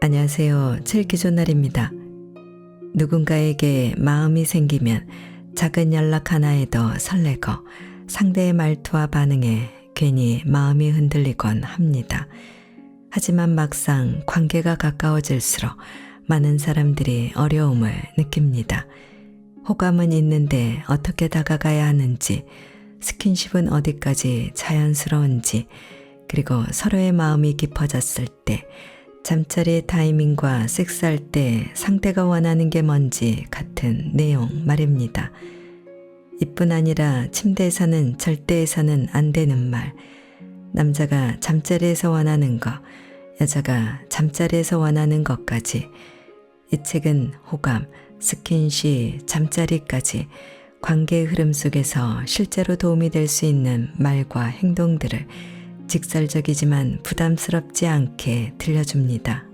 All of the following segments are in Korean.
안녕하세요. 칠기조날입니다. 누군가에게 마음이 생기면 작은 연락 하나에도 설레고 상대의 말투와 반응에 괜히 마음이 흔들리곤 합니다. 하지만 막상 관계가 가까워질수록 많은 사람들이 어려움을 느낍니다. 호감은 있는데 어떻게 다가가야 하는지, 스킨십은 어디까지 자연스러운지, 그리고 서로의 마음이 깊어졌을 때 잠자리의 타이밍과 섹스할 때 상대가 원하는 게 뭔지 같은 내용 말입니다. 이뿐 아니라 침대에서는 절대 해서는 안 되는 말, 남자가 잠자리에서 원하는 것, 여자가 잠자리에서 원하는 것까지, 이 책은 호감, 스킨십, 잠자리까지 관계의 흐름 속에서 실제로 도움이 될 수 있는 말과 행동들을 직설적이지만 부담스럽지 않게 들려줍니다.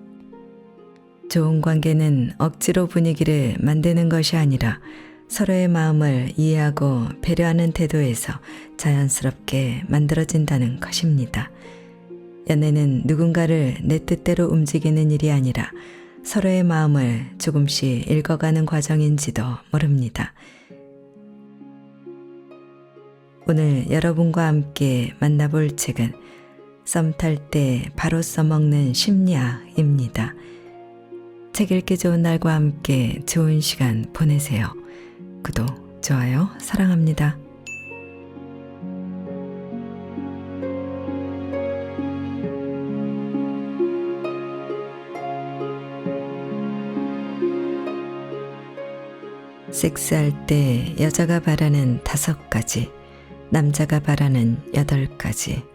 좋은 관계는 억지로 분위기를 만드는 것이 아니라 서로의 마음을 이해하고 배려하는 태도에서 자연스럽게 만들어진다는 것입니다. 연애는 누군가를 내 뜻대로 움직이는 일이 아니라 서로의 마음을 조금씩 읽어가는 과정인지도 모릅니다. 오늘 여러분과 함께 만나볼 책은 썸 탈 때 바로 써먹는 심리학입니다. 책 읽기 좋은 날과 함께 좋은 시간 보내세요. 구독, 좋아요, 사랑합니다. 섹스할 때 여자가 바라는 5가지, 남자가 바라는 8가지.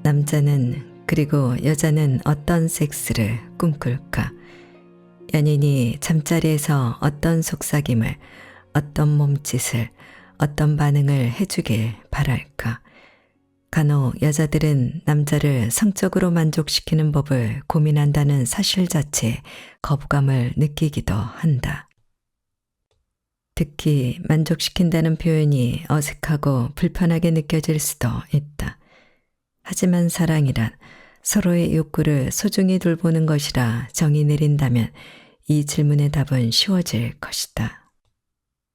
남자는 그리고 여자는 어떤 섹스를 꿈꿀까? 연인이 잠자리에서 어떤 속삭임을, 어떤 몸짓을, 어떤 반응을 해주길 바랄까? 간혹 여자들은 남자를 성적으로 만족시키는 법을 고민한다는 사실 자체에 거부감을 느끼기도 한다. 특히 만족시킨다는 표현이 어색하고 불편하게 느껴질 수도 있다. 하지만 사랑이란 서로의 욕구를 소중히 돌보는 것이라 정의 내린다면 이 질문의 답은 쉬워질 것이다.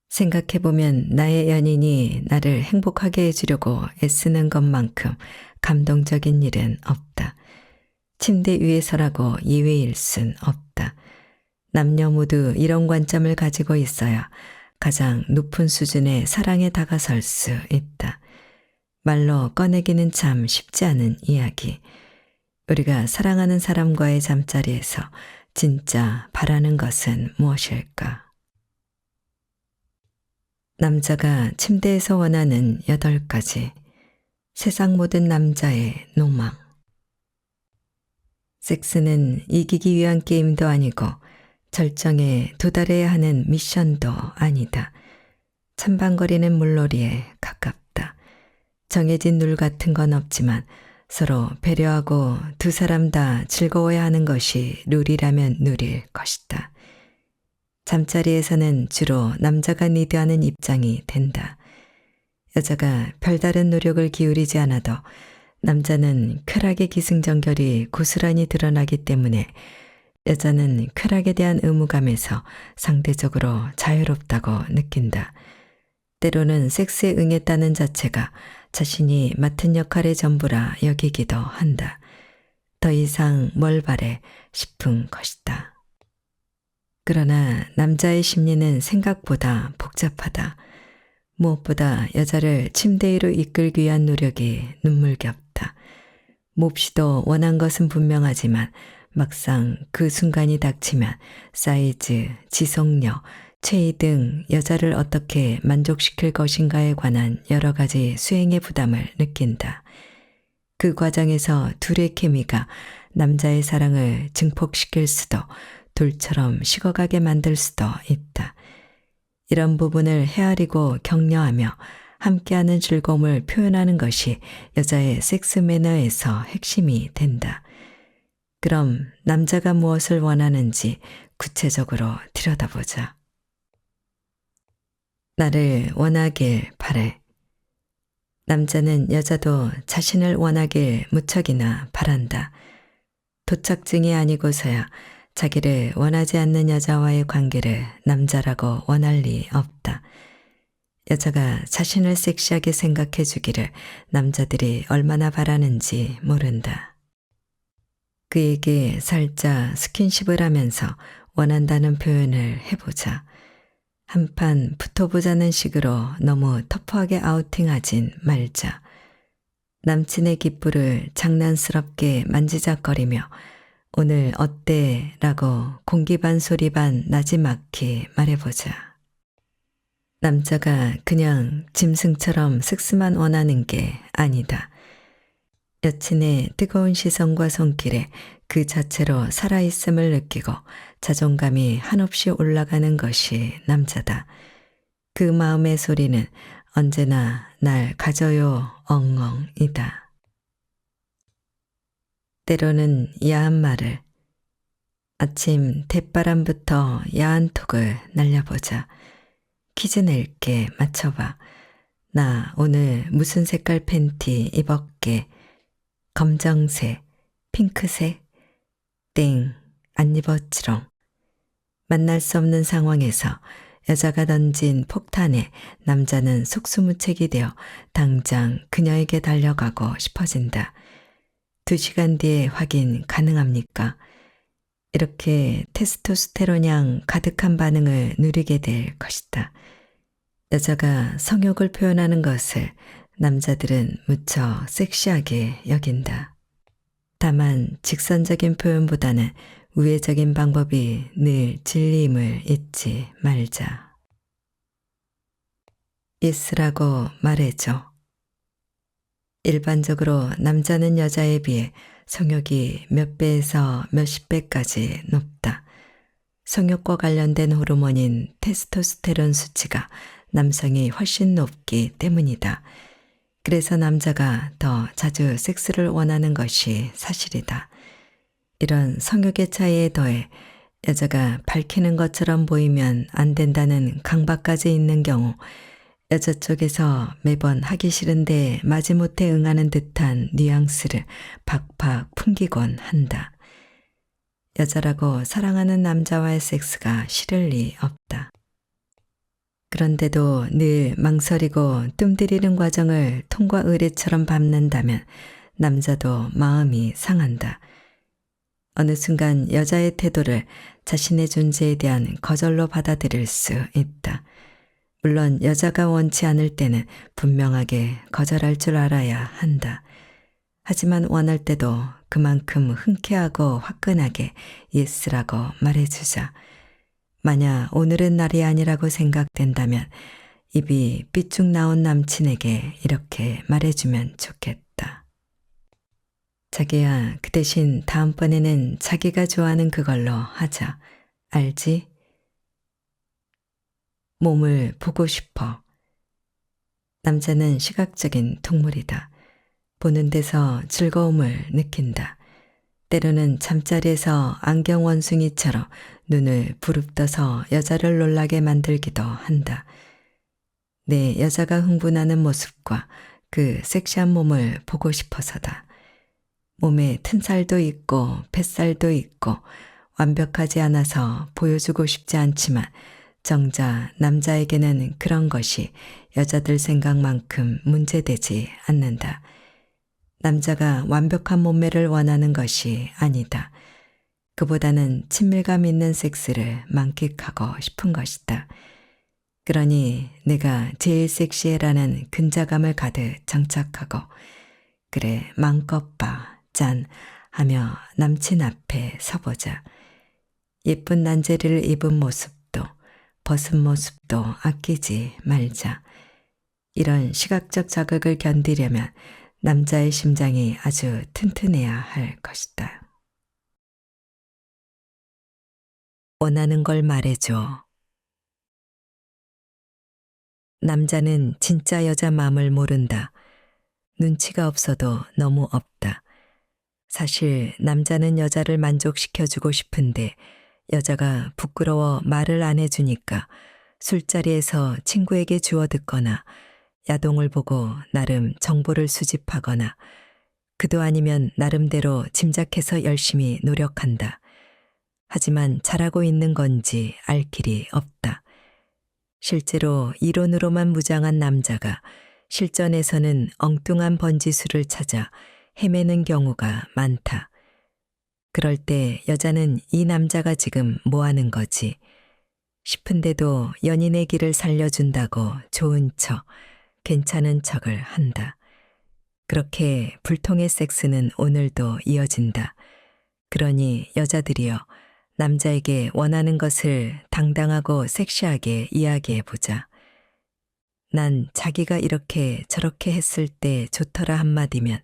생각해보면 나의 연인이 나를 행복하게 해주려고 애쓰는 것만큼 감동적인 일은 없다. 침대 위에서라고 예외일 순 없다. 남녀 모두 이런 관점을 가지고 있어야 가장 높은 수준의 사랑에 다가설 수 있다. 말로 꺼내기는 참 쉽지 않은 이야기. 우리가 사랑하는 사람과의 잠자리에서 진짜 바라는 것은 무엇일까? 남자가 침대에서 원하는 8가지. 세상 모든 남자의 로망. 섹스는 이기기 위한 게임도 아니고 절정에 도달해야 하는 미션도 아니다. 찬방거리는 물놀이에 가깝다. 정해진 룰 같은 건 없지만 서로 배려하고 두 사람 다 즐거워야 하는 것이 룰이라면 룰일 것이다. 잠자리에서는 주로 남자가 리드하는 입장이 된다. 여자가 별다른 노력을 기울이지 않아도 남자는 쾌락의 기승전결이 고스란히 드러나기 때문에 여자는 쾌락에 대한 의무감에서 상대적으로 자유롭다고 느낀다. 때로는 섹스에 응했다는 자체가 자신이 맡은 역할의 전부라 여기기도 한다. 더 이상 뭘 바래 싶은 것이다. 그러나 남자의 심리는 생각보다 복잡하다. 무엇보다 여자를 침대 위로 이끌기 위한 노력이 눈물겹다. 몹시도 원한 것은 분명하지만 막상 그 순간이 닥치면 사이즈, 지속력, 체위 등 여자를 어떻게 만족시킬 것인가에 관한 여러 가지 수행의 부담을 느낀다. 그 과정에서 둘의 케미가 남자의 사랑을 증폭시킬 수도 돌처럼 식어가게 만들 수도 있다. 이런 부분을 헤아리고 격려하며 함께하는 즐거움을 표현하는 것이 여자의 섹스 매너에서 핵심이 된다. 그럼 남자가 무엇을 원하는지 구체적으로 들여다보자. 나를 원하길 바래. 남자는 여자도 자신을 원하길 무척이나 바란다. 도착증이 아니고서야 자기를 원하지 않는 여자와의 관계를 남자라고 원할 리 없다. 여자가 자신을 섹시하게 생각해 주기를 남자들이 얼마나 바라는지 모른다. 그에게 살짝 스킨십을 하면서 원한다는 표현을 해보자. 한판 붙어보자는 식으로 너무 터프하게 아우팅하진 말자. 남친의 깃불을 장난스럽게 만지작거리며 오늘 어때? 라고 공기 반 소리 반 나지막히 말해보자. 남자가 그냥 짐승처럼 섹스만 원하는 게 아니다. 여친의 뜨거운 시선과 손길에 그 자체로 살아있음을 느끼고 자존감이 한없이 올라가는 것이 남자다. 그 마음의 소리는 언제나 날 가져요 엉엉이다. 때로는 야한 말을, 아침 대바람부터 야한 톡을 날려보자. 퀴즈 낼게 맞춰봐. 나 오늘 무슨 색깔 팬티 입었게? 검정색, 핑크색? 땡, 안 입었지롱. 만날 수 없는 상황에서 여자가 던진 폭탄에 남자는 속수무책이 되어 당장 그녀에게 달려가고 싶어진다. 2시간 뒤에 확인 가능합니까? 이렇게 테스토스테론양 가득한 반응을 누리게 될 것이다. 여자가 성욕을 표현하는 것을 남자들은 무척 섹시하게 여긴다. 다만 직선적인 표현보다는 우회적인 방법이 늘 진리임을 잊지 말자. 예스라고 말해줘. 일반적으로 남자는 여자에 비해 성욕이 몇 배에서 몇십 배까지 높다. 성욕과 관련된 호르몬인 테스토스테론 수치가 남성이 훨씬 높기 때문이다. 그래서 남자가 더 자주 섹스를 원하는 것이 사실이다. 이런 성욕의 차이에 더해 여자가 밝히는 것처럼 보이면 안 된다는 강박까지 있는 경우 여자 쪽에서 매번 하기 싫은데 마지못해 응하는 듯한 뉘앙스를 팍팍 풍기곤 한다. 여자라고 사랑하는 남자와의 섹스가 싫을 리 없다. 그런데도 늘 망설이고 뜸들이는 과정을 통과 의례처럼 밟는다면 남자도 마음이 상한다. 어느 순간 여자의 태도를 자신의 존재에 대한 거절로 받아들일 수 있다. 물론 여자가 원치 않을 때는 분명하게 거절할 줄 알아야 한다. 하지만 원할 때도 그만큼 흔쾌하고 화끈하게 예스라고 말해주자. 만약 오늘은 날이 아니라고 생각된다면 입이 삐쭉 나온 남친에게 이렇게 말해주면 좋겠다. 자기야, 그 대신 다음번에는 자기가 좋아하는 그걸로 하자. 알지? 몸을 보고 싶어. 남자는 시각적인 동물이다. 보는 데서 즐거움을 느낀다. 때로는 잠자리에서 안경 원숭이처럼 눈을 부릅떠서 여자를 놀라게 만들기도 한다. 내 여자가 흥분하는 모습과 그 섹시한 몸을 보고 싶어서다. 몸에 튼살도 있고 뱃살도 있고 완벽하지 않아서 보여주고 싶지 않지만 정작 남자에게는 그런 것이 여자들 생각만큼 문제되지 않는다. 남자가 완벽한 몸매를 원하는 것이 아니다. 그보다는 친밀감 있는 섹스를 만끽하고 싶은 것이다. 그러니 내가 제일 섹시해라는 근자감을 가득 장착하고 그래 맘껏 봐, 짠 하며 남친 앞에 서보자. 예쁜 난제리를 입은 모습도 벗은 모습도 아끼지 말자. 이런 시각적 자극을 견디려면 남자의 심장이 아주 튼튼해야 할 것이다. 원하는 걸 말해줘. 남자는 진짜 여자 마음을 모른다. 눈치가 없어도 너무 없다. 사실 남자는 여자를 만족시켜주고 싶은데 여자가 부끄러워 말을 안 해주니까 술자리에서 친구에게 주워 듣거나 야동을 보고 나름 정보를 수집하거나 그도 아니면 나름대로 짐작해서 열심히 노력한다. 하지만 잘하고 있는 건지 알 길이 없다. 실제로 이론으로만 무장한 남자가 실전에서는 엉뚱한 번지수를 찾아 헤매는 경우가 많다. 그럴 때 여자는 이 남자가 지금 뭐 하는 거지 싶은데도 연인의 길을 살려준다고 좋은 척, 괜찮은 척을 한다. 그렇게 불통의 섹스는 오늘도 이어진다. 그러니 여자들이여 남자에게 원하는 것을 당당하고 섹시하게 이야기해보자. 난 자기가 이렇게 저렇게 했을 때 좋더라 한마디면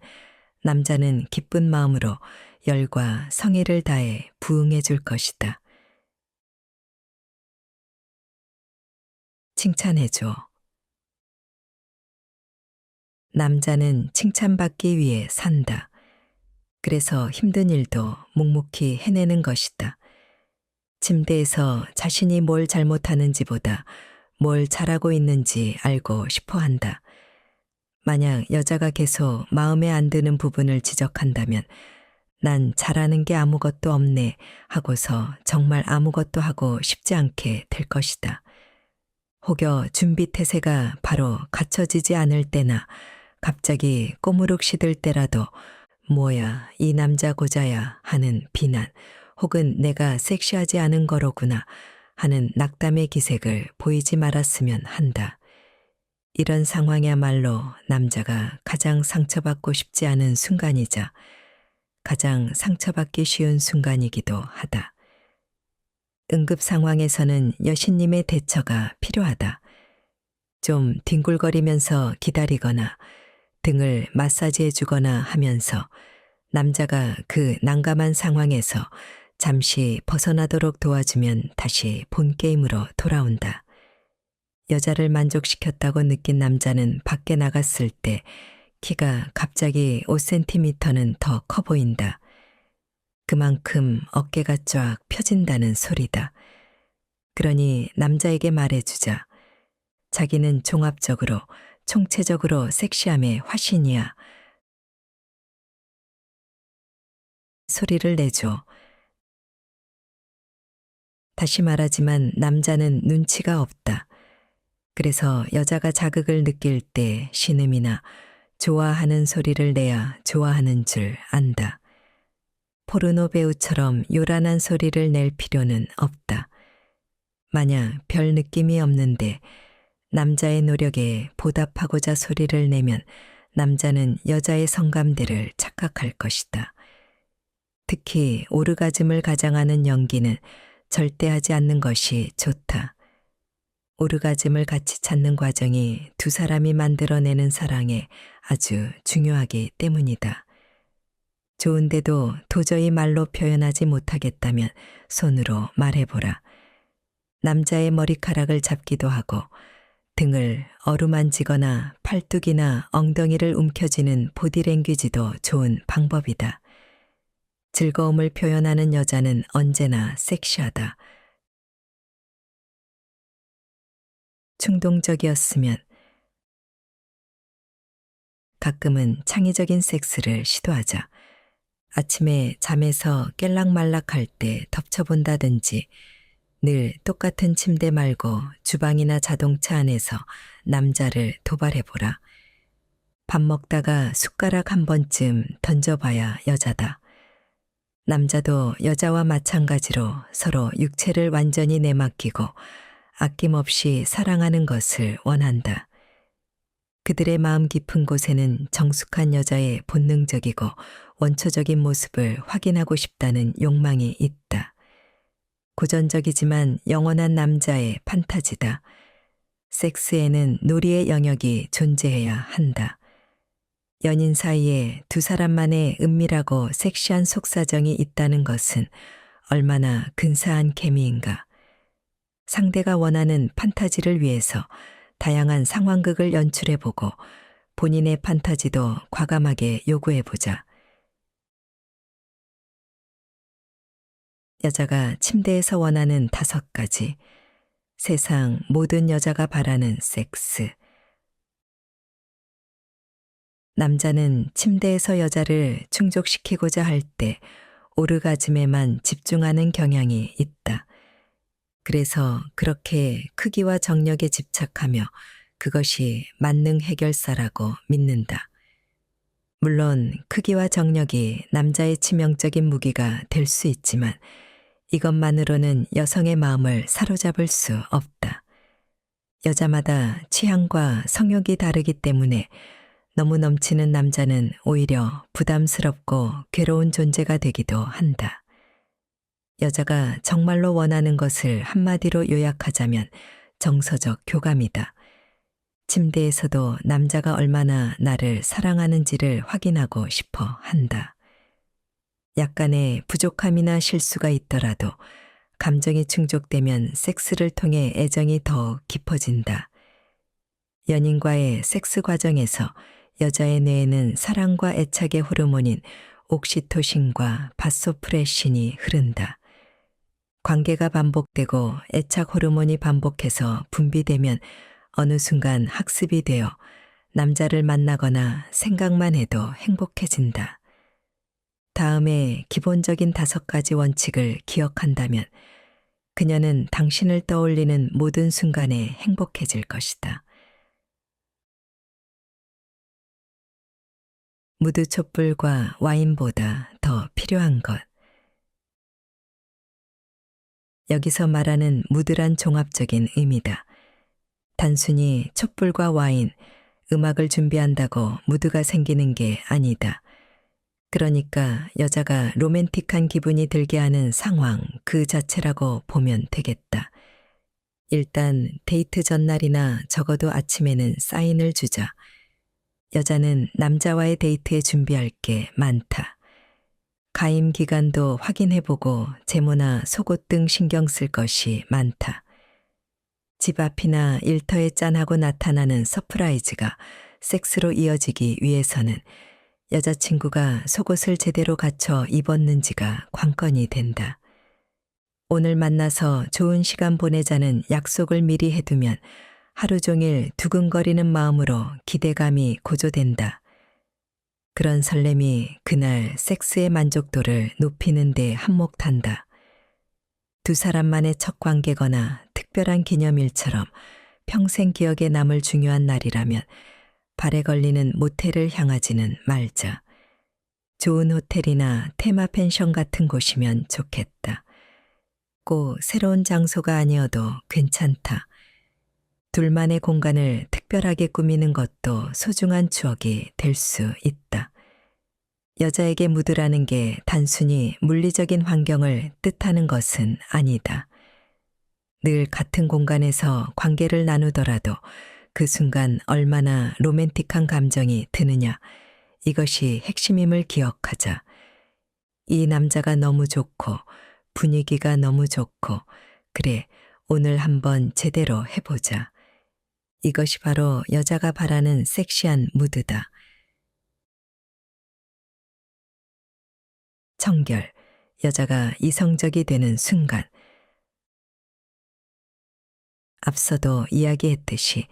남자는 기쁜 마음으로 열과 성의를 다해 부응해 줄 것이다. 칭찬해줘. 남자는 칭찬받기 위해 산다. 그래서 힘든 일도 묵묵히 해내는 것이다. 침대에서 자신이 뭘 잘못하는지보다 뭘 잘하고 있는지 알고 싶어 한다. 만약 여자가 계속 마음에 안 드는 부분을 지적한다면 난 잘하는 게 아무것도 없네 하고서 정말 아무것도 하고 싶지 않게 될 것이다. 혹여 준비 태세가 바로 갖춰지지 않을 때나 갑자기 꼬무룩 시들 때라도 뭐야 이 남자 고자야 하는 비난 혹은 내가 섹시하지 않은 거로구나 하는 낙담의 기색을 보이지 말았으면 한다. 이런 상황이야말로 남자가 가장 상처받고 싶지 않은 순간이자 가장 상처받기 쉬운 순간이기도 하다. 응급 상황에서는 여신님의 대처가 필요하다. 좀 뒹굴거리면서 기다리거나 등을 마사지해 주거나 하면서 남자가 그 난감한 상황에서 잠시 벗어나도록 도와주면 다시 본 게임으로 돌아온다. 여자를 만족시켰다고 느낀 남자는 밖에 나갔을 때 키가 갑자기 5cm는 더 커 보인다. 그만큼 어깨가 쫙 펴진다는 소리다. 그러니 남자에게 말해주자. 자기는 종합적으로, 총체적으로 섹시함의 화신이야. 소리를 내줘. 다시 말하지만 남자는 눈치가 없다. 그래서 여자가 자극을 느낄 때 신음이나 좋아하는 소리를 내야 좋아하는 줄 안다. 포르노 배우처럼 요란한 소리를 낼 필요는 없다. 만약 별 느낌이 없는데 남자의 노력에 보답하고자 소리를 내면 남자는 여자의 성감대를 착각할 것이다. 특히 오르가즘을 가장하는 연기는 절대 하지 않는 것이 좋다. 오르가즘을 같이 찾는 과정이 두 사람이 만들어내는 사랑에 아주 중요하기 때문이다. 좋은데도 도저히 말로 표현하지 못하겠다면 손으로 말해보라. 남자의 머리카락을 잡기도 하고 등을 어루만지거나 팔뚝이나 엉덩이를 움켜쥐는 보디랭귀지도 좋은 방법이다. 즐거움을 표현하는 여자는 언제나 섹시하다. 충동적이었으면 가끔은 창의적인 섹스를 시도하자. 아침에 잠에서 깰락말락할 때 덮쳐본다든지 늘 똑같은 침대 말고 주방이나 자동차 안에서 남자를 도발해보라. 밥 먹다가 숟가락 한 번쯤 던져봐야 여자다. 남자도 여자와 마찬가지로 서로 육체를 완전히 내맡기고 아낌없이 사랑하는 것을 원한다. 그들의 마음 깊은 곳에는 정숙한 여자의 본능적이고 원초적인 모습을 확인하고 싶다는 욕망이 있다. 고전적이지만 영원한 남자의 판타지다. 섹스에는 놀이의 영역이 존재해야 한다. 연인 사이에 두 사람만의 은밀하고 섹시한 속사정이 있다는 것은 얼마나 근사한 케미인가. 상대가 원하는 판타지를 위해서 다양한 상황극을 연출해보고 본인의 판타지도 과감하게 요구해보자. 여자가 침대에서 원하는 5가지. 세상 모든 여자가 바라는 섹스. 남자는 침대에서 여자를 충족시키고자 할 때 오르가즘에만 집중하는 경향이 있다. 그래서 그렇게 크기와 정력에 집착하며 그것이 만능 해결사라고 믿는다. 물론 크기와 정력이 남자의 치명적인 무기가 될 수 있지만 이것만으로는 여성의 마음을 사로잡을 수 없다. 여자마다 취향과 성욕이 다르기 때문에 너무 넘치는 남자는 오히려 부담스럽고 괴로운 존재가 되기도 한다. 여자가 정말로 원하는 것을 한마디로 요약하자면 정서적 교감이다. 침대에서도 남자가 얼마나 나를 사랑하는지를 확인하고 싶어 한다. 약간의 부족함이나 실수가 있더라도 감정이 충족되면 섹스를 통해 애정이 더욱 깊어진다. 연인과의 섹스 과정에서 여자의 뇌에는 사랑과 애착의 호르몬인 옥시토신과 바소프레신이 흐른다. 관계가 반복되고 애착 호르몬이 반복해서 분비되면 어느 순간 학습이 되어 남자를 만나거나 생각만 해도 행복해진다. 다음에 기본적인 5가지 원칙을 기억한다면 그녀는 당신을 떠올리는 모든 순간에 행복해질 것이다. 무드 촛불과 와인보다 더 필요한 것. 여기서 말하는 무드란 종합적인 의미다. 단순히 촛불과 와인, 음악을 준비한다고 무드가 생기는 게 아니다. 그러니까 여자가 로맨틱한 기분이 들게 하는 상황 그 자체라고 보면 되겠다. 일단 데이트 전날이나 적어도 아침에는 사인을 주자. 여자는 남자와의 데이트에 준비할 게 많다. 가임 기간도 확인해보고 제모나 속옷 등 신경 쓸 것이 많다. 집 앞이나 일터에 짠하고 나타나는 서프라이즈가 섹스로 이어지기 위해서는 여자친구가 속옷을 제대로 갖춰 입었는지가 관건이 된다. 오늘 만나서 좋은 시간 보내자는 약속을 미리 해두면 하루 종일 두근거리는 마음으로 기대감이 고조된다. 그런 설렘이 그날 섹스의 만족도를 높이는 데 한몫한다. 두 사람만의 첫 관계거나 특별한 기념일처럼 평생 기억에 남을 중요한 날이라면 발에 걸리는 모텔을 향하지는 말자. 좋은 호텔이나 테마 펜션 같은 곳이면 좋겠다. 꼭 새로운 장소가 아니어도 괜찮다. 둘만의 공간을 특별하게 꾸미는 것도 소중한 추억이 될 수 있다. 여자에게 무드라는 게 단순히 물리적인 환경을 뜻하는 것은 아니다. 늘 같은 공간에서 관계를 나누더라도 그 순간 얼마나 로맨틱한 감정이 드느냐, 이것이 핵심임을 기억하자. 이 남자가 너무 좋고 분위기가 너무 좋고 그래 오늘 한번 제대로 해보자. 이것이 바로 여자가 바라는 섹시한 무드다. 청결, 여자가 이성적이 되는 순간. 앞서도 이야기했듯이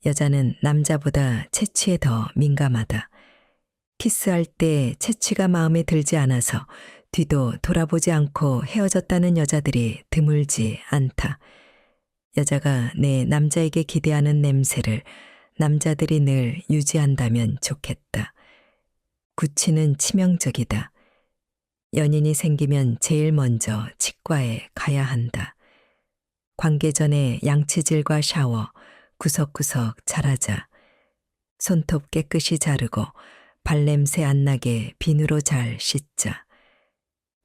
여자는 남자보다 체취에 더 민감하다. 키스할 때 체취가 마음에 들지 않아서 뒤도 돌아보지 않고 헤어졌다는 여자들이 드물지 않다. 여자가 내 남자에게 기대하는 냄새를 남자들이 늘 유지한다면 좋겠다. 구취는 치명적이다. 연인이 생기면 제일 먼저 치과에 가야 한다. 관계 전에 양치질과 샤워, 구석구석 잘하자. 손톱 깨끗이 자르고 발냄새 안 나게 비누로 잘 씻자.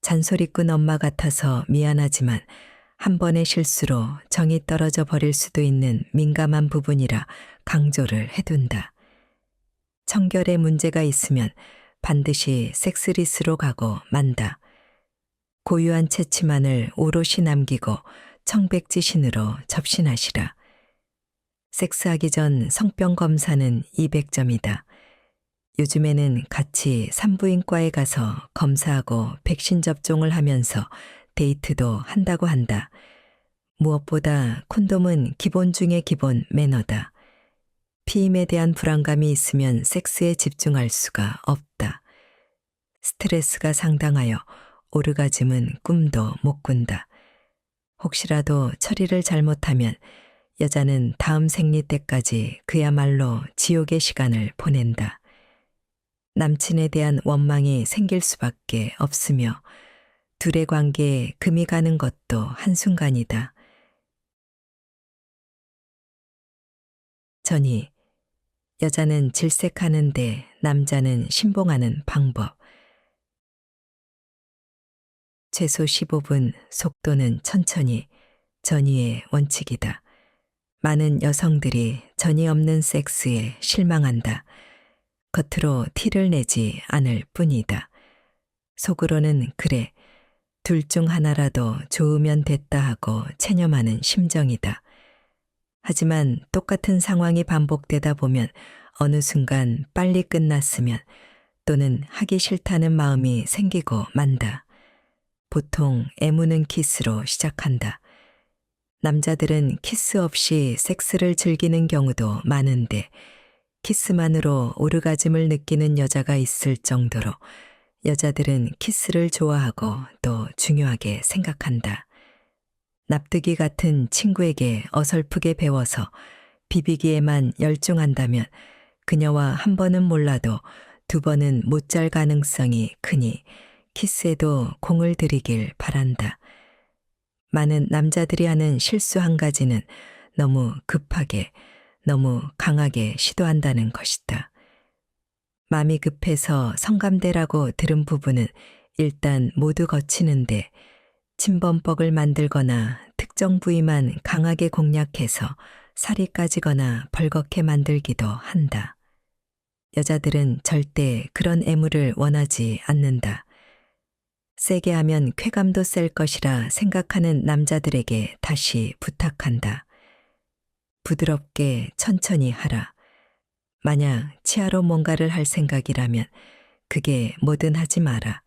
잔소리꾼 엄마 같아서 미안하지만 한 번의 실수로 정이 떨어져 버릴 수도 있는 민감한 부분이라 강조를 해둔다. 청결에 문제가 있으면 반드시 섹스리스로 가고 만다. 고유한 채취만을 오롯이 남기고 청백지신으로 접신하시라. 섹스하기 전 성병 검사는 200점이다. 요즘에는 같이 산부인과에 가서 검사하고 백신 접종을 하면서 데이트도 한다고 한다. 무엇보다 콘돔은 기본 중의 기본 매너다. 피임에 대한 불안감이 있으면 섹스에 집중할 수가 없다. 스트레스가 상당하여 오르가즘은 꿈도 못 꾼다. 혹시라도 처리를 잘못하면 여자는 다음 생리 때까지 그야말로 지옥의 시간을 보낸다. 남친에 대한 원망이 생길 수밖에 없으며 둘의 관계에 금이 가는 것도 한순간이다. 전이 여자는 질색하는데 남자는 신봉하는 방법. 최소 15분, 속도는 천천히, 전이의 원칙이다. 많은 여성들이 전이 없는 섹스에 실망한다. 겉으로 티를 내지 않을 뿐이다. 속으로는 그래, 둘 중 하나라도 좋으면 됐다 하고 체념하는 심정이다. 하지만 똑같은 상황이 반복되다 보면 어느 순간 빨리 끝났으면 또는 하기 싫다는 마음이 생기고 만다. 보통 애무는 키스로 시작한다. 남자들은 키스 없이 섹스를 즐기는 경우도 많은데 키스만으로 오르가즘을 느끼는 여자가 있을 정도로 여자들은 키스를 좋아하고 또 중요하게 생각한다. 납득이 같은 친구에게 어설프게 배워서 비비기에만 열중한다면 그녀와 한 번은 몰라도 두 번은 못 잘 가능성이 크니 키스에도 공을 들이길 바란다. 많은 남자들이 하는 실수 한 가지는 너무 급하게, 너무 강하게 시도한다는 것이다. 마음이 급해서 성감대라고 들은 부분은 일단 모두 거치는데 침범벅을 만들거나 특정 부위만 강하게 공략해서 살이 까지거나 벌겋게 만들기도 한다. 여자들은 절대 그런 애무를 원하지 않는다. 세게 하면 쾌감도 셀 것이라 생각하는 남자들에게 다시 부탁한다. 부드럽게 천천히 하라. 만약 치아로 뭔가를 할 생각이라면 그게 뭐든 하지 마라.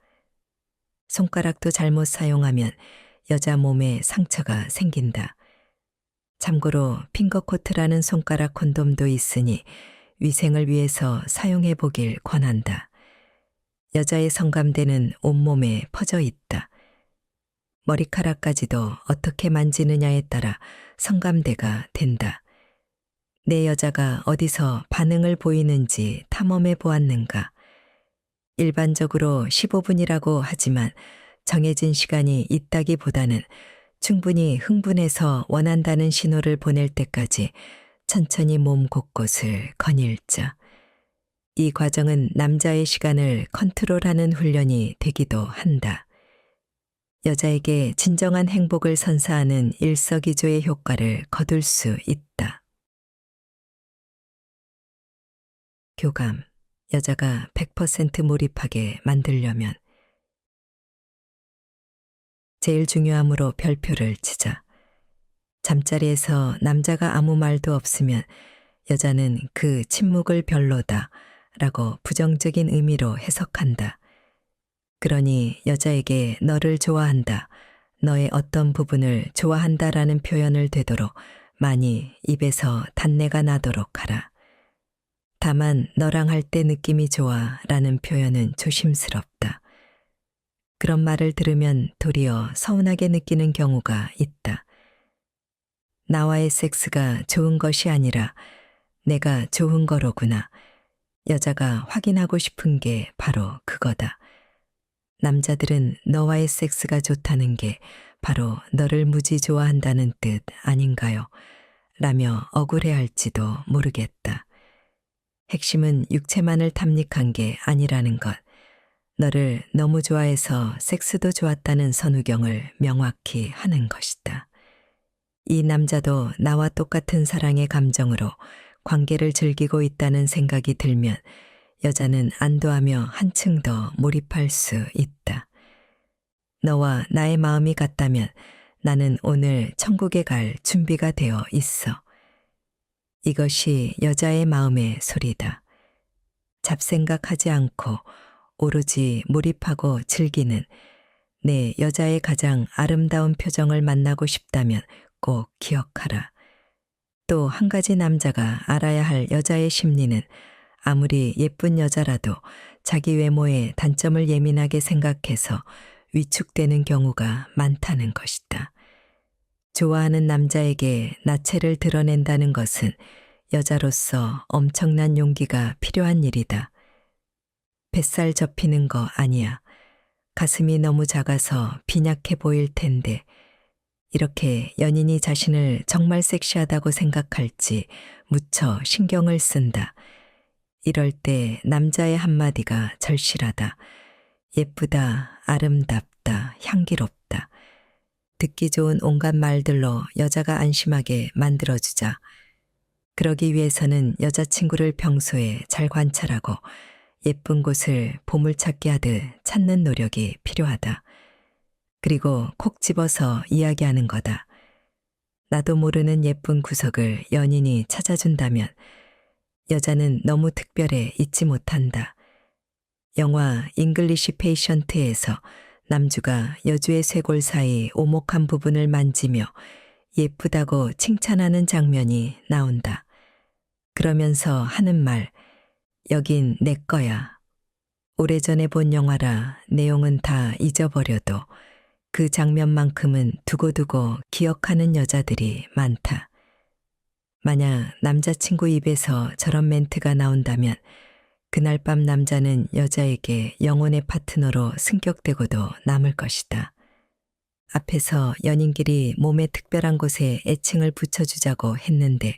손가락도 잘못 사용하면 여자 몸에 상처가 생긴다. 참고로 핑거코트라는 손가락 콘돔도 있으니 위생을 위해서 사용해 보길 권한다. 여자의 성감대는 온몸에 퍼져 있다. 머리카락까지도 어떻게 만지느냐에 따라 성감대가 된다. 내 여자가 어디서 반응을 보이는지 탐험해 보았는가. 일반적으로 15분이라고 하지만 정해진 시간이 있다기보다는 충분히 흥분해서 원한다는 신호를 보낼 때까지 천천히 몸 곳곳을 거닐자. 이 과정은 남자의 시간을 컨트롤하는 훈련이 되기도 한다. 여자에게 진정한 행복을 선사하는 일석이조의 효과를 거둘 수 있다. 교감, 여자가 100% 몰입하게 만들려면 제일 중요함으로 별표를 치자. 잠자리에서 남자가 아무 말도 없으면 여자는 그 침묵을 별로다 라고 부정적인 의미로 해석한다. 그러니 여자에게 너를 좋아한다, 너의 어떤 부분을 좋아한다라는 표현을 되도록 많이 입에서 단내가 나도록 하라. 다만 너랑 할 때 느낌이 좋아 라는 표현은 조심스럽다. 그런 말을 들으면 도리어 서운하게 느끼는 경우가 있다. 나와의 섹스가 좋은 것이 아니라 내가 좋은 거로구나. 여자가 확인하고 싶은 게 바로 그거다. 남자들은 너와의 섹스가 좋다는 게 바로 너를 무지 좋아한다는 뜻 아닌가요? 라며 억울해할지도 모르겠다. 핵심은 육체만을 탐닉한 게 아니라는 것. 너를 너무 좋아해서 섹스도 좋았다는 선우경을 명확히 하는 것이다. 이 남자도 나와 똑같은 사랑의 감정으로 관계를 즐기고 있다는 생각이 들면 여자는 안도하며 한층 더 몰입할 수 있다. 너와 나의 마음이 같다면 나는 오늘 천국에 갈 준비가 되어 있어. 이것이 여자의 마음의 소리다. 잡생각하지 않고 오로지 몰입하고 즐기는 내 여자의 가장 아름다운 표정을 만나고 싶다면 꼭 기억하라. 또 한 가지 남자가 알아야 할 여자의 심리는 아무리 예쁜 여자라도 자기 외모의 단점을 예민하게 생각해서 위축되는 경우가 많다는 것이다. 좋아하는 남자에게 나체를 드러낸다는 것은 여자로서 엄청난 용기가 필요한 일이다. 뱃살 접히는 거 아니야. 가슴이 너무 작아서 빈약해 보일 텐데 이렇게 연인이 자신을 정말 섹시하다고 생각할지 무척 신경을 쓴다. 이럴 때 남자의 한마디가 절실하다. 예쁘다, 아름답다, 향기롭다. 듣기 좋은 온갖 말들로 여자가 안심하게 만들어주자. 그러기 위해서는 여자친구를 평소에 잘 관찰하고 예쁜 곳을 보물찾기 하듯 찾는 노력이 필요하다. 그리고 콕 집어서 이야기하는 거다. 나도 모르는 예쁜 구석을 연인이 찾아준다면 여자는 너무 특별해 잊지 못한다. 영화 잉글리시 페이션트에서 남주가 여주의 쇄골 사이 오목한 부분을 만지며 예쁘다고 칭찬하는 장면이 나온다. 그러면서 하는 말, 여긴 내 거야. 오래전에 본 영화라 내용은 다 잊어버려도 그 장면만큼은 두고두고 기억하는 여자들이 많다. 만약 남자친구 입에서 저런 멘트가 나온다면 그날 밤 남자는 여자에게 영혼의 파트너로 승격되고도 남을 것이다. 앞에서 연인끼리 몸의 특별한 곳에 애칭을 붙여주자고 했는데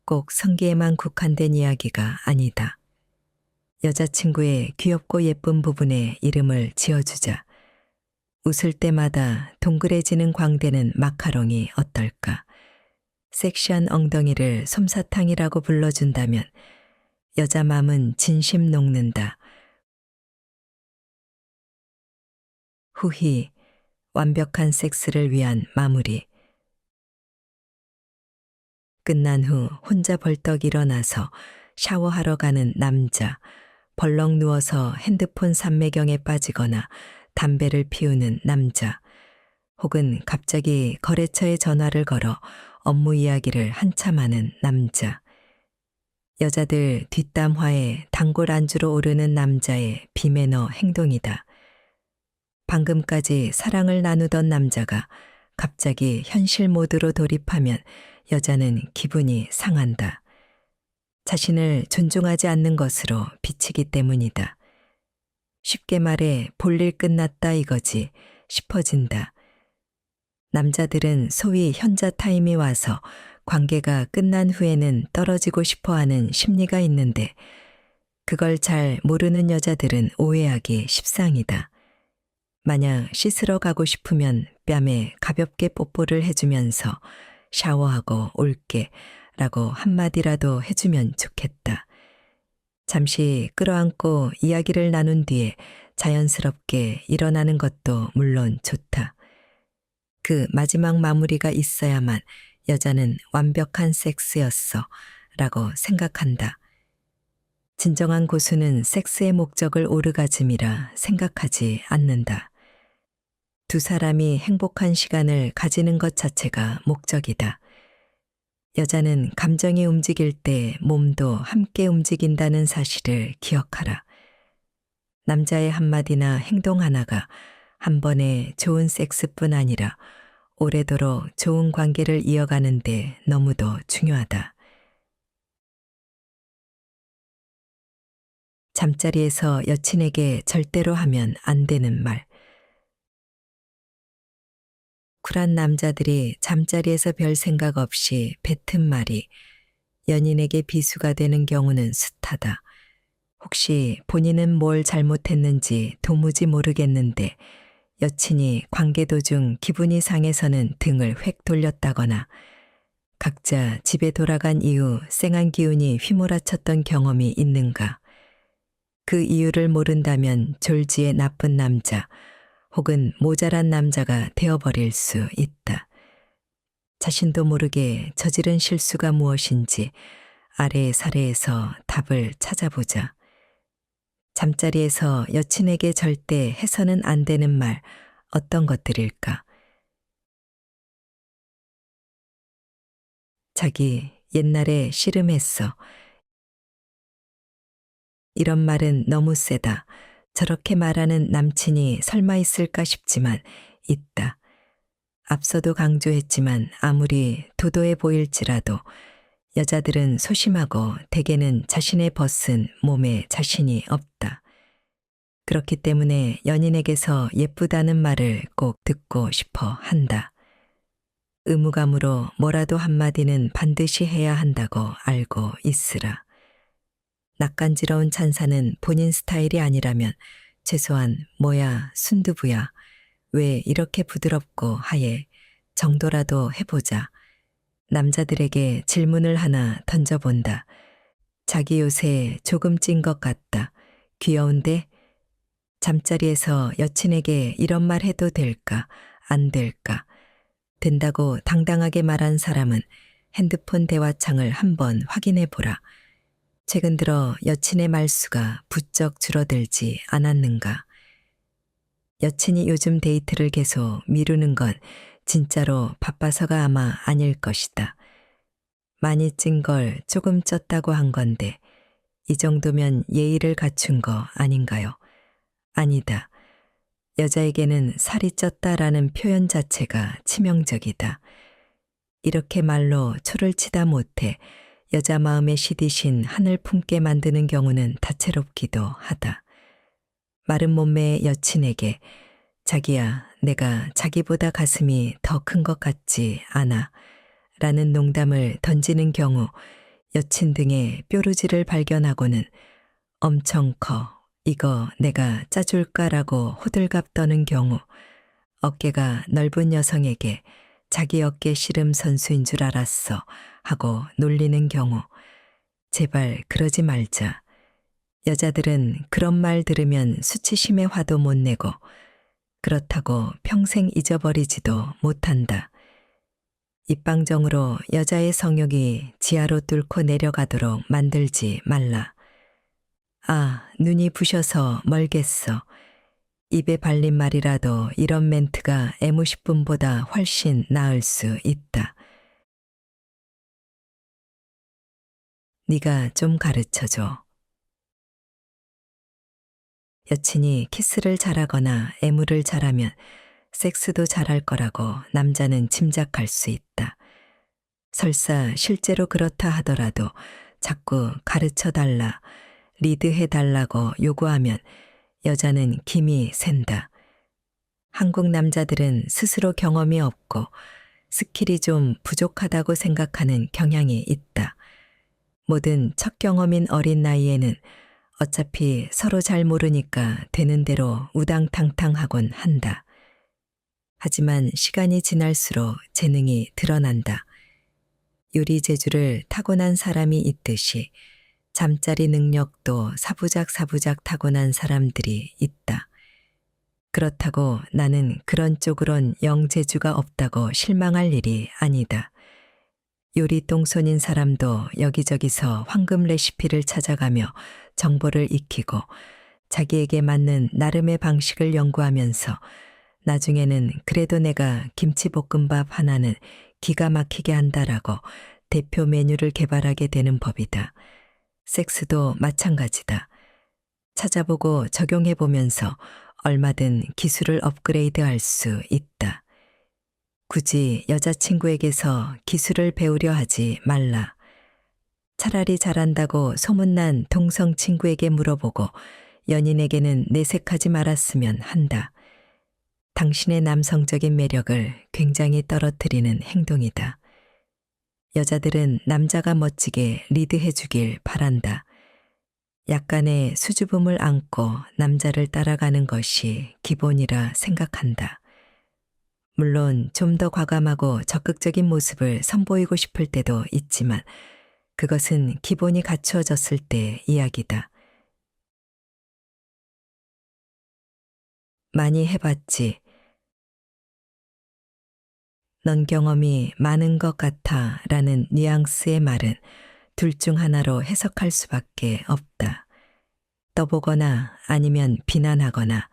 꼭 성기에만 국한된 이야기가 아니다. 여자친구의 귀엽고 예쁜 부분에 이름을 지어주자. 웃을 때마다 동그래지는 광대는 마카롱이 어떨까? 섹시한 엉덩이를 솜사탕이라고 불러준다면 여자 맘은 진심 녹는다. 후히 완벽한 섹스를 위한 마무리. 끝난 후 혼자 벌떡 일어나서 샤워하러 가는 남자. 벌렁 누워서 핸드폰 삼매경에 빠지거나 담배를 피우는 남자. 혹은 갑자기 거래처에 전화를 걸어 업무 이야기를 한참 하는 남자. 여자들 뒷담화에 단골 안주로 오르는 남자의 비매너 행동이다. 방금까지 사랑을 나누던 남자가 갑자기 현실 모드로 돌입하면 여자는 기분이 상한다. 자신을 존중하지 않는 것으로 비치기 때문이다. 쉽게 말해 볼일 끝났다 이거지 싶어진다. 남자들은 소위 현자 타임이 와서 관계가 끝난 후에는 떨어지고 싶어하는 심리가 있는데 그걸 잘 모르는 여자들은 오해하기 십상이다. 만약 씻으러 가고 싶으면 뺨에 가볍게 뽀뽀를 해주면서 샤워하고 올게 라고 한마디라도 해주면 좋겠다. 잠시 끌어안고 이야기를 나눈 뒤에 자연스럽게 일어나는 것도 물론 좋다. 그 마지막 마무리가 있어야만 여자는 완벽한 섹스였어 라고 생각한다. 진정한 고수는 섹스의 목적을 오르가즘이라 생각하지 않는다. 두 사람이 행복한 시간을 가지는 것 자체가 목적이다. 여자는 감정이 움직일 때 몸도 함께 움직인다는 사실을 기억하라. 남자의 한마디나 행동 하나가 한 번에 좋은 섹스뿐 아니라 오래도록 좋은 관계를 이어가는데 너무도 중요하다. 잠자리에서 여친에게 절대로 하면 안 되는 말. 쿨한 남자들이 잠자리에서 별 생각 없이 뱉은 말이 연인에게 비수가 되는 경우는 숱하다. 혹시 본인은 뭘 잘못했는지 도무지 모르겠는데 여친이 관계 도중 기분이 상해서는 등을 획 돌렸다거나 각자 집에 돌아간 이후 쌩한 기운이 휘몰아쳤던 경험이 있는가? 그 이유를 모른다면 졸지의 나쁜 남자 혹은 모자란 남자가 되어버릴 수 있다. 자신도 모르게 저지른 실수가 무엇인지 아래 사례에서 답을 찾아보자. 잠자리에서 여친에게 절대 해서는 안 되는 말 어떤 것들일까? 자기 옛날에 씨름했어. 이런 말은 너무 세다. 저렇게 말하는 남친이 설마 있을까 싶지만 있다. 앞서도 강조했지만 아무리 도도해 보일지라도 여자들은 소심하고 대개는 자신의 벗은 몸에 자신이 없다. 그렇기 때문에 연인에게서 예쁘다는 말을 꼭 듣고 싶어 한다. 의무감으로 뭐라도 한마디는 반드시 해야 한다고 알고 있으라. 낯간지러운 찬사는 본인 스타일이 아니라면 최소한 뭐야 순두부야 왜 이렇게 부드럽고 하얘 정도라도 해보자. 남자들에게 질문을 하나 던져본다. 자기 요새 조금 찐 것 같다. 귀여운데? 잠자리에서 여친에게 이런 말 해도 될까? 안 될까? 된다고 당당하게 말한 사람은 핸드폰 대화창을 한번 확인해 보라. 최근 들어 여친의 말수가 부쩍 줄어들지 않았는가? 여친이 요즘 데이트를 계속 미루는 건 진짜로 바빠서가 아마 아닐 것이다. 많이 찐 걸 조금 쪘다고 한 건데 이 정도면 예의를 갖춘 거 아닌가요? 아니다. 여자에게는 살이 쪘다라는 표현 자체가 치명적이다. 이렇게 말로 초를 치다 못해 여자 마음에 시디신 한을 품게 만드는 경우는 다채롭기도 하다. 마른 몸매의 여친에게 자기야, 내가 자기보다 가슴이 더 큰 것 같지 않아 라는 농담을 던지는 경우 여친 등의 뾰루지를 발견하고는 엄청 커, 이거 내가 짜줄까라고 호들갑 떠는 경우 어깨가 넓은 여성에게 자기 어깨 씨름 선수인 줄 알았어 하고 놀리는 경우 제발 그러지 말자. 여자들은 그런 말 들으면 수치심에 화도 못 내고 그렇다고 평생 잊어버리지도 못한다. 입방정으로 여자의 성욕이 지하로 뚫고 내려가도록 만들지 말라. 아, 눈이 부셔서 멀겠어. 입에 발린 말이라도 이런 멘트가 애무십분보다 훨씬 나을 수 있다. 네가 좀 가르쳐줘. 여친이 키스를 잘하거나 애무를 잘하면 섹스도 잘할 거라고 남자는 짐작할 수 있다. 설사 실제로 그렇다 하더라도 자꾸 가르쳐달라, 리드해달라고 요구하면 여자는 김이 샌다. 한국 남자들은 스스로 경험이 없고 스킬이 좀 부족하다고 생각하는 경향이 있다. 모든 첫 경험인 어린 나이에는 어차피 서로 잘 모르니까 되는 대로 우당탕탕하곤 한다. 하지만 시간이 지날수록 재능이 드러난다. 요리 재주를 타고난 사람이 있듯이 잠자리 능력도 사부작 타고난 사람들이 있다. 그렇다고 나는 그런 쪽으론 영 재주가 없다고 실망할 일이 아니다. 요리 똥손인 사람도 여기저기서 황금 레시피를 찾아가며 정보를 익히고 자기에게 맞는 나름의 방식을 연구하면서 나중에는 그래도 내가 김치볶음밥 하나는 기가 막히게 한다라고 대표 메뉴를 개발하게 되는 법이다. 섹스도 마찬가지다. 찾아보고 적용해보면서 얼마든 기술을 업그레이드할 수 있다. 굳이 여자친구에게서 기술을 배우려 하지 말라. 차라리 잘한다고 소문난 동성 친구에게 물어보고 연인에게는 내색하지 말았으면 한다. 당신의 남성적인 매력을 굉장히 떨어뜨리는 행동이다. 여자들은 남자가 멋지게 리드해주길 바란다. 약간의 수줍음을 안고 남자를 따라가는 것이 기본이라 생각한다. 물론 좀 더 과감하고 적극적인 모습을 선보이고 싶을 때도 있지만 그것은 기본이 갖추어졌을 때 이야기다. 많이 해봤지. 넌 경험이 많은 것 같아 라는 뉘앙스의 말은 둘 중 하나로 해석할 수밖에 없다. 떠보거나 아니면 비난하거나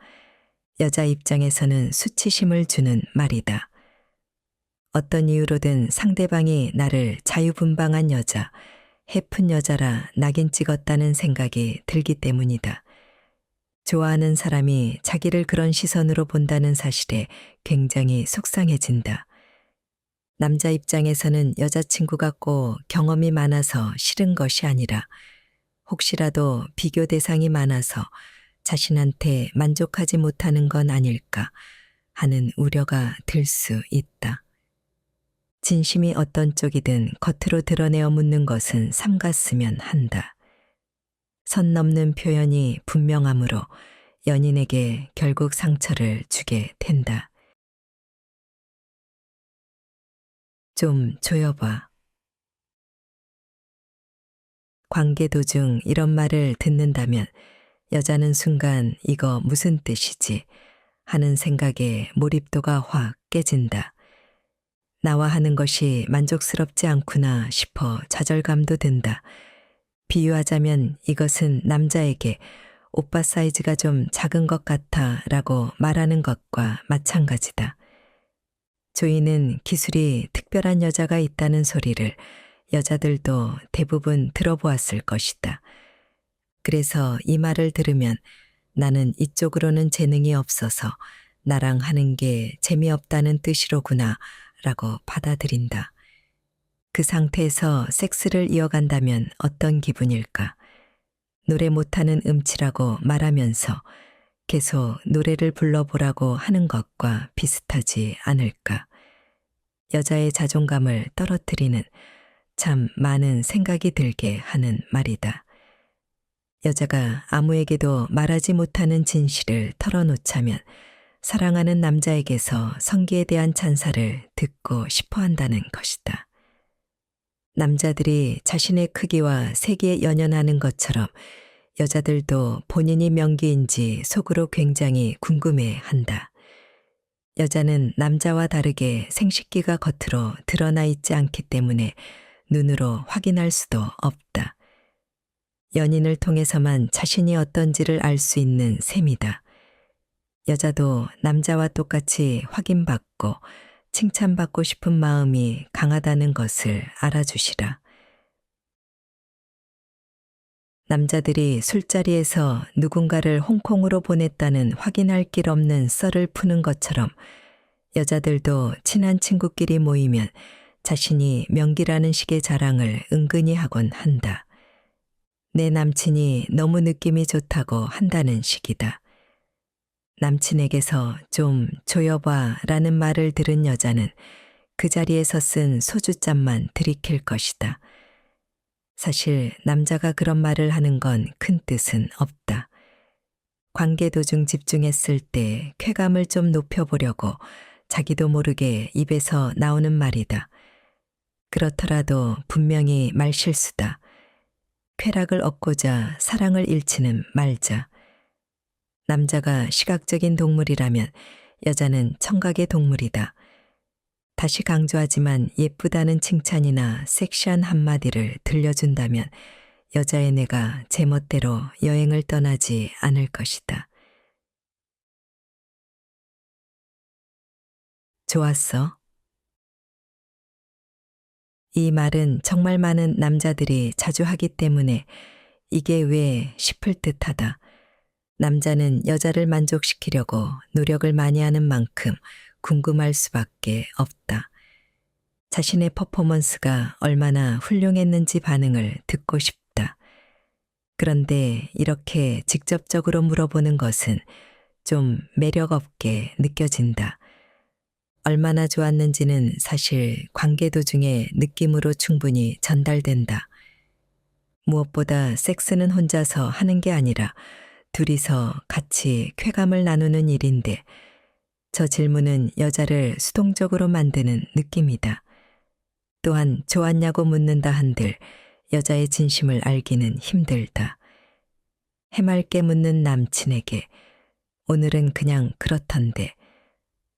여자 입장에서는 수치심을 주는 말이다. 어떤 이유로든 상대방이 나를 자유분방한 여자, 해픈 여자라 낙인 찍었다는 생각이 들기 때문이다. 좋아하는 사람이 자기를 그런 시선으로 본다는 사실에 굉장히 속상해진다. 남자 입장에서는 여자친구가 꼭 경험이 많아서 싫은 것이 아니라 혹시라도 비교 대상이 많아서 자신한테 만족하지 못하는 건 아닐까 하는 우려가 들 수 있다. 진심이 어떤 쪽이든 겉으로 드러내어 묻는 것은 삼갔으면 한다. 선 넘는 표현이 분명하므로 연인에게 결국 상처를 주게 된다. 좀 조여봐. 관계 도중 이런 말을 듣는다면 여자는 순간 이거 무슨 뜻이지 하는 생각에 몰입도가 확 깨진다. 나와 하는 것이 만족스럽지 않구나 싶어 좌절감도 든다. 비유하자면 이것은 남자에게 오빠 사이즈가 좀 작은 것 같아 라고 말하는 것과 마찬가지다. 조이는 기술이 특별한 여자가 있다는 소리를 여자들도 대부분 들어보았을 것이다. 그래서 이 말을 들으면 나는 이쪽으로는 재능이 없어서 나랑 하는 게 재미없다는 뜻이로구나 라고 받아들인다. 그 상태에서 섹스를 이어간다면 어떤 기분일까? 노래 못하는 음치라고 말하면서 계속 노래를 불러보라고 하는 것과 비슷하지 않을까? 여자의 자존감을 떨어뜨리는 참 많은 생각이 들게 하는 말이다. 여자가 아무에게도 말하지 못하는 진실을 털어놓자면 사랑하는 남자에게서 성기에 대한 찬사를 듣고 싶어 한다는 것이다. 남자들이 자신의 크기와 세기에 연연하는 것처럼 여자들도 본인이 명기인지 속으로 굉장히 궁금해 한다. 여자는 남자와 다르게 생식기가 겉으로 드러나 있지 않기 때문에 눈으로 확인할 수도 없다. 연인을 통해서만 자신이 어떤지를 알 수 있는 셈이다. 여자도 남자와 똑같이 확인받고 칭찬받고 싶은 마음이 강하다는 것을 알아주시라. 남자들이 술자리에서 누군가를 홍콩으로 보냈다는 확인할 길 없는 썰을 푸는 것처럼 여자들도 친한 친구끼리 모이면 자신이 명기라는 식의 자랑을 은근히 하곤 한다. 내 남친이 너무 느낌이 좋다고 한다는 식이다. 남친에게서 좀 조여봐 라는 말을 들은 여자는 그 자리에서 쓴 소주잔만 들이킬 것이다. 사실 남자가 그런 말을 하는 건 큰 뜻은 없다. 관계 도중 집중했을 때 쾌감을 좀 높여보려고 자기도 모르게 입에서 나오는 말이다. 그렇더라도 분명히 말실수다. 쾌락을 얻고자 사랑을 잃지는 말자. 남자가 시각적인 동물이라면 여자는 청각의 동물이다. 다시 강조하지만 예쁘다는 칭찬이나 섹시한 한마디를 들려준다면 여자의 뇌가 제멋대로 여행을 떠나지 않을 것이다. 좋았어. 이 말은 정말 많은 남자들이 자주 하기 때문에 이게 왜 싶을 듯하다. 남자는 여자를 만족시키려고 노력을 많이 하는 만큼 궁금할 수밖에 없다. 자신의 퍼포먼스가 얼마나 훌륭했는지 반응을 듣고 싶다. 그런데 이렇게 직접적으로 물어보는 것은 좀 매력 없게 느껴진다. 얼마나 좋았는지는 사실 관계 도중에 느낌으로 충분히 전달된다. 무엇보다 섹스는 혼자서 하는 게 아니라 둘이서 같이 쾌감을 나누는 일인데 저 질문은 여자를 수동적으로 만드는 느낌이다. 또한 좋았냐고 묻는다 한들 여자의 진심을 알기는 힘들다. 해맑게 묻는 남친에게 오늘은 그냥 그렇던데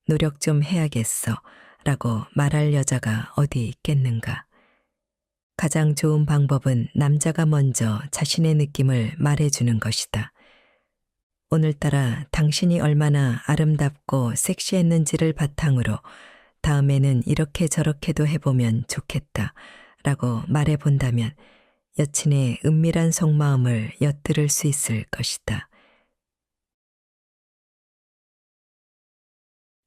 노력 좀 해야겠어 라고 말할 여자가 어디 있겠는가. 가장 좋은 방법은 남자가 먼저 자신의 느낌을 말해주는 것이다. 오늘따라 당신이 얼마나 아름답고 섹시했는지를 바탕으로 다음에는 이렇게 저렇게도 해보면 좋겠다 라고 말해본다면 여친의 은밀한 속마음을 엿들을 수 있을 것이다.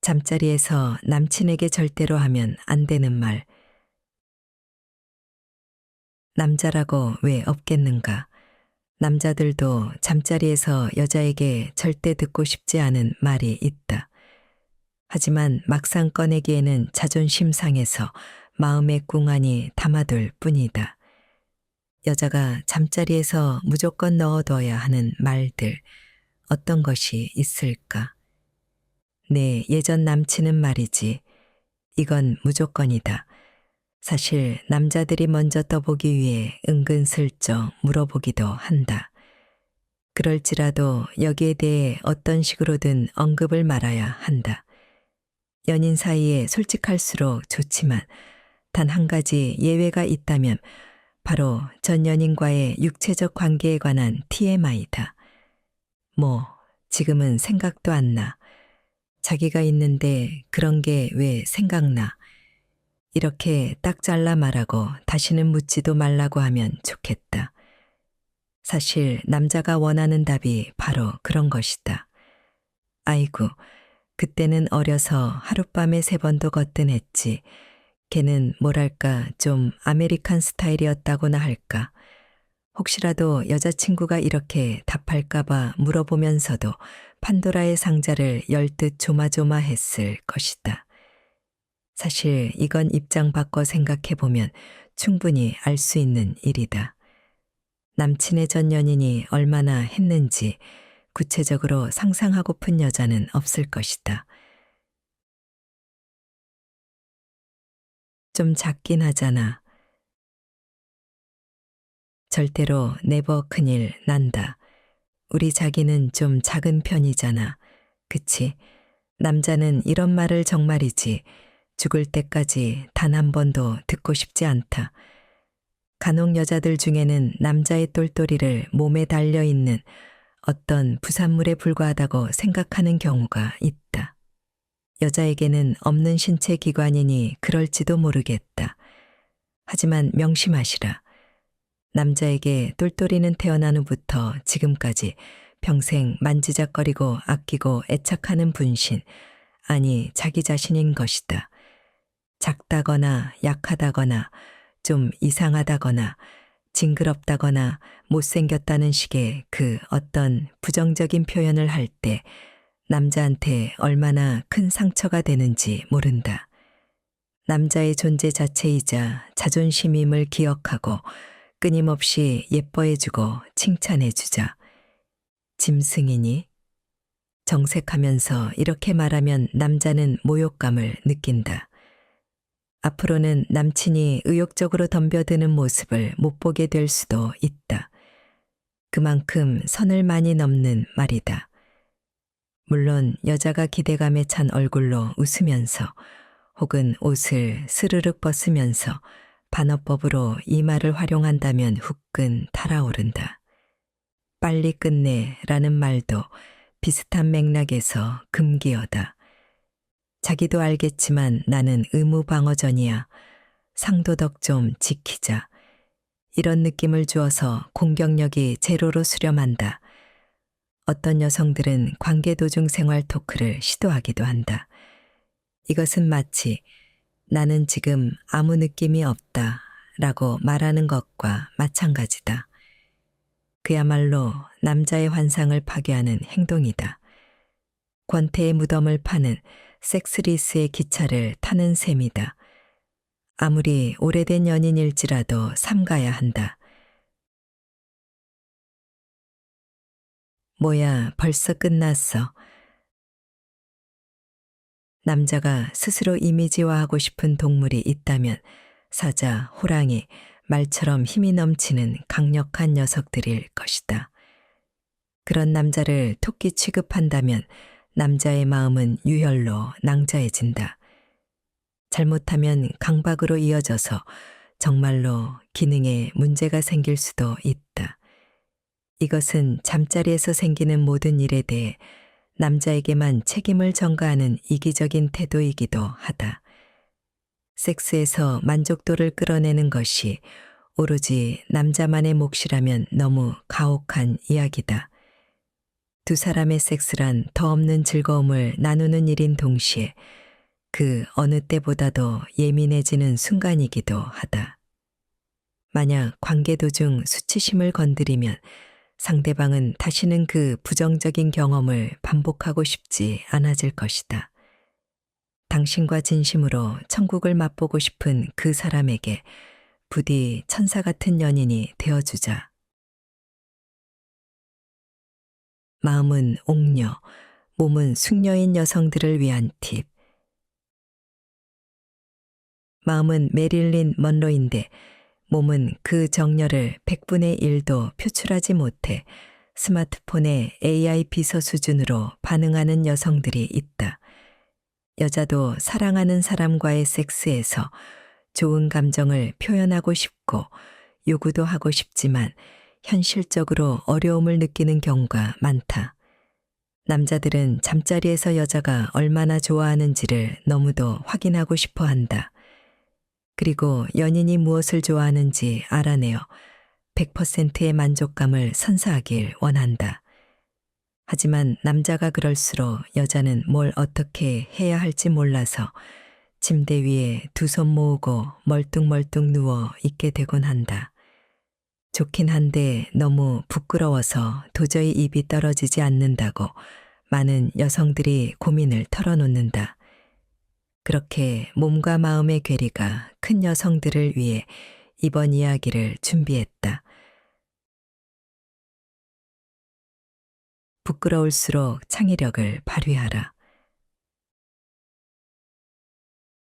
잠자리에서 남친에게 절대로 하면 안 되는 말. 남자라고 왜 없겠는가? 남자들도 잠자리에서 여자에게 절대 듣고 싶지 않은 말이 있다. 하지만 막상 꺼내기에는 자존심 상해서 마음의 꿍안이 담아둘 뿐이다. 여자가 잠자리에서 무조건 넣어둬야 하는 말들, 어떤 것이 있을까? 내 예전 남친은 말이지. 이건 무조건이다. 사실 남자들이 먼저 떠보기 위해 은근슬쩍 물어보기도 한다. 그럴지라도 여기에 대해 어떤 식으로든 언급을 말아야 한다. 연인 사이에 솔직할수록 좋지만 단 한 가지 예외가 있다면 바로 전 연인과의 육체적 관계에 관한 TMI다. 지금은 생각도 안 나. 자기가 있는데 그런 게 왜 생각나. 이렇게 딱 잘라 말하고 다시는 묻지도 말라고 하면 좋겠다. 사실 남자가 원하는 답이 바로 그런 것이다. 아이고, 그때는 어려서 하룻밤에 3번도 거뜬했지. 걔는 뭐랄까 좀 아메리칸 스타일이었다고나 할까. 혹시라도 여자친구가 이렇게 답할까봐 물어보면서도 판도라의 상자를 열듯 조마조마했을 것이다. 사실 이건 입장 바꿔 생각해보면 충분히 알 수 있는 일이다. 남친의 전 연인이 얼마나 했는지 구체적으로 상상하고픈 여자는 없을 것이다. 좀 작긴 하잖아. 절대로 네버 큰일 난다. 우리 자기는 좀 작은 편이잖아. 그치? 남자는 이런 말을 정말이지 죽을 때까지 단 한 번도 듣고 싶지 않다. 간혹 여자들 중에는 남자의 똘똘이를 몸에 달려있는 어떤 부산물에 불과하다고 생각하는 경우가 있다. 여자에게는 없는 신체 기관이니 그럴지도 모르겠다. 하지만 명심하시라. 남자에게 똘똘이는 태어난 후부터 지금까지 평생 만지작거리고 아끼고 애착하는 분신, 아니 자기 자신인 것이다. 작다거나 약하다거나 좀 이상하다거나 징그럽다거나 못생겼다는 식의 그 어떤 부정적인 표현을 할 때 남자한테 얼마나 큰 상처가 되는지 모른다. 남자의 존재 자체이자 자존심임을 기억하고 끊임없이 예뻐해주고 칭찬해주자. 짐승이니? 정색하면서 이렇게 말하면 남자는 모욕감을 느낀다. 앞으로는 남친이 의욕적으로 덤벼드는 모습을 못 보게 될 수도 있다. 그만큼 선을 많이 넘는 말이다. 물론 여자가 기대감에 찬 얼굴로 웃으면서 혹은 옷을 스르륵 벗으면서 반어법으로 이 말을 활용한다면 후끈 달아오른다. 빨리 끝내 라는 말도 비슷한 맥락에서 금기어다. 자기도 알겠지만 나는 의무방어전이야. 상도덕 좀 지키자. 이런 느낌을 주어서 공격력이 제로로 수렴한다. 어떤 여성들은 관계 도중 생활 토크를 시도하기도 한다. 이것은 마치 나는 지금 아무 느낌이 없다 라고 말하는 것과 마찬가지다. 그야말로 남자의 환상을 파괴하는 행동이다. 권태의 무덤을 파는 섹스리스의 기차를 타는 셈이다. 아무리 오래된 연인일지라도 삼가야 한다. 뭐야, 벌써 끝났어. 남자가 스스로 이미지화하고 싶은 동물이 있다면 사자, 호랑이, 말처럼 힘이 넘치는 강력한 녀석들일 것이다. 그런 남자를 토끼 취급한다면 남자의 마음은 유혈로 낭자해진다. 잘못하면 강박으로 이어져서 정말로 기능에 문제가 생길 수도 있다. 이것은 잠자리에서 생기는 모든 일에 대해 남자에게만 책임을 전가하는 이기적인 태도이기도 하다. 섹스에서 만족도를 끌어내는 것이 오로지 남자만의 몫이라면 너무 가혹한 이야기다. 두 사람의 섹스란 더 없는 즐거움을 나누는 일인 동시에 그 어느 때보다도 예민해지는 순간이기도 하다. 만약 관계 도중 수치심을 건드리면 상대방은 다시는 그 부정적인 경험을 반복하고 싶지 않아질 것이다. 당신과 진심으로 천국을 맛보고 싶은 그 사람에게 부디 천사 같은 연인이 되어주자. 마음은 옥녀, 몸은 숙녀인 여성들을 위한 팁. 마음은 메릴린 먼로인데 몸은 그 정열을 100분의 1도 표출하지 못해 스마트폰의 AI 비서 수준으로 반응하는 여성들이 있다. 여자도 사랑하는 사람과의 섹스에서 좋은 감정을 표현하고 싶고 요구도 하고 싶지만 현실적으로 어려움을 느끼는 경우가 많다. 남자들은 잠자리에서 여자가 얼마나 좋아하는지를 너무도 확인하고 싶어 한다. 그리고 연인이 무엇을 좋아하는지 알아내어 100%의 만족감을 선사하길 원한다. 하지만 남자가 그럴수록 여자는 뭘 어떻게 해야 할지 몰라서 침대 위에 두 손 모으고 멀뚱멀뚱 누워 있게 되곤 한다. 좋긴 한데 너무 부끄러워서 도저히 입이 떨어지지 않는다고 많은 여성들이 고민을 털어놓는다. 그렇게 몸과 마음의 괴리가 큰 여성들을 위해 이번 이야기를 준비했다. 부끄러울수록 창의력을 발휘하라.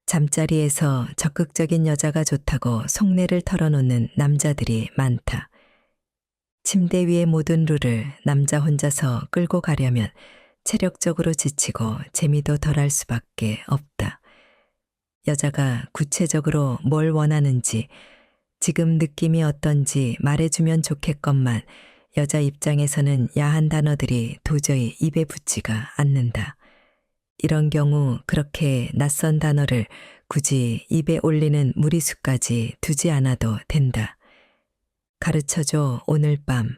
잠자리에서 적극적인 여자가 좋다고 속내를 털어놓는 남자들이 많다. 침대 위의 모든 룰을 남자 혼자서 끌고 가려면 체력적으로 지치고 재미도 덜할 수밖에 없다. 여자가 구체적으로 뭘 원하는지, 지금 느낌이 어떤지 말해주면 좋겠건만 여자 입장에서는 야한 단어들이 도저히 입에 붙지가 않는다. 이런 경우 그렇게 낯선 단어를 굳이 입에 올리는 무리수까지 두지 않아도 된다. 가르쳐줘 오늘 밤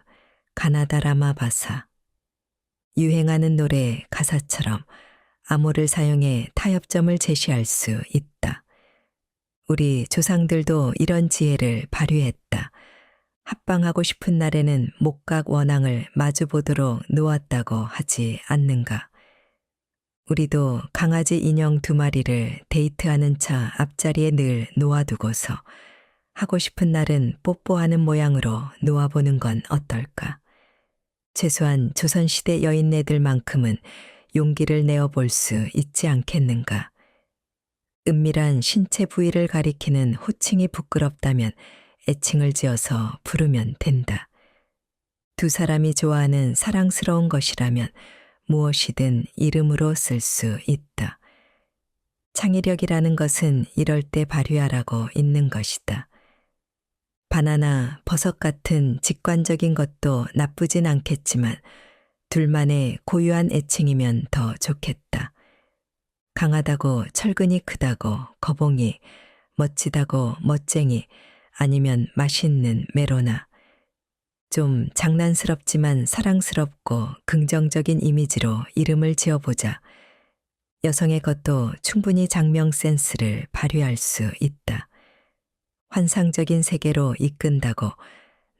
가나다라마 바사. 유행하는 노래 가사처럼 암호를 사용해 타협점을 제시할 수 있다. 우리 조상들도 이런 지혜를 발휘했다. 합방하고 싶은 날에는 목각 원앙을 마주보도록 놓았다고 하지 않는가. 우리도 강아지 인형 2마리를 데이트하는 차 앞자리에 늘 놓아두고서 하고 싶은 날은 뽀뽀하는 모양으로 놓아보는 건 어떨까. 최소한 조선시대 여인네들만큼은 용기를 내어볼 수 있지 않겠는가. 은밀한 신체 부위를 가리키는 호칭이 부끄럽다면 애칭을 지어서 부르면 된다. 두 사람이 좋아하는 사랑스러운 것이라면 무엇이든 이름으로 쓸 수 있다. 창의력이라는 것은 이럴 때 발휘하라고 있는 것이다. 바나나, 버섯 같은 직관적인 것도 나쁘진 않겠지만 둘만의 고유한 애칭이면 더 좋겠다. 강하다고 철근이 크다고 거봉이, 멋지다고 멋쟁이, 아니면 맛있는 메로나. 좀 장난스럽지만 사랑스럽고 긍정적인 이미지로 이름을 지어보자. 여성의 것도 충분히 장명 센스를 발휘할 수 있다. 환상적인 세계로 이끈다고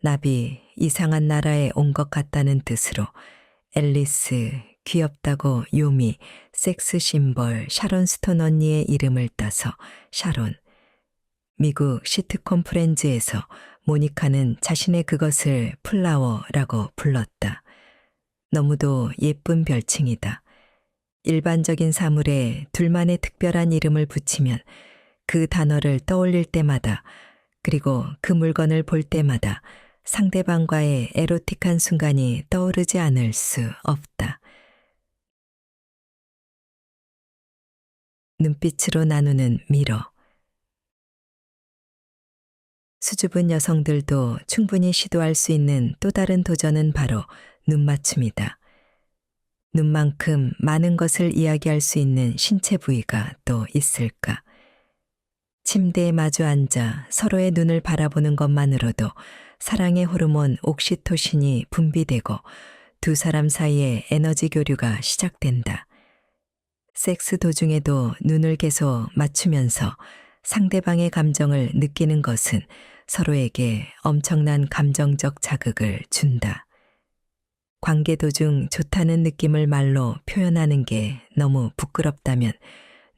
나비 이상한 나라에 온 것 같다는 뜻으로 앨리스, 귀엽다고 요미, 섹스 심벌 샤론 스톤 언니의 이름을 따서 샤론. 미국 시트콤 프렌즈에서 모니카는 자신의 그것을 플라워라고 불렀다. 너무도 예쁜 별칭이다. 일반적인 사물에 둘만의 특별한 이름을 붙이면 그 단어를 떠올릴 때마다 그리고 그 물건을 볼 때마다 상대방과의 에로틱한 순간이 떠오르지 않을 수 없다. 눈빛으로 나누는 미러. 수줍은 여성들도 충분히 시도할 수 있는 또 다른 도전은 바로 눈맞춤이다. 눈만큼 많은 것을 이야기할 수 있는 신체 부위가 또 있을까? 침대에 마주 앉아 서로의 눈을 바라보는 것만으로도 사랑의 호르몬 옥시토신이 분비되고 두 사람 사이에 에너지 교류가 시작된다. 섹스 도중에도 눈을 계속 맞추면서 상대방의 감정을 느끼는 것은 서로에게 엄청난 감정적 자극을 준다. 관계 도중 좋다는 느낌을 말로 표현하는 게 너무 부끄럽다면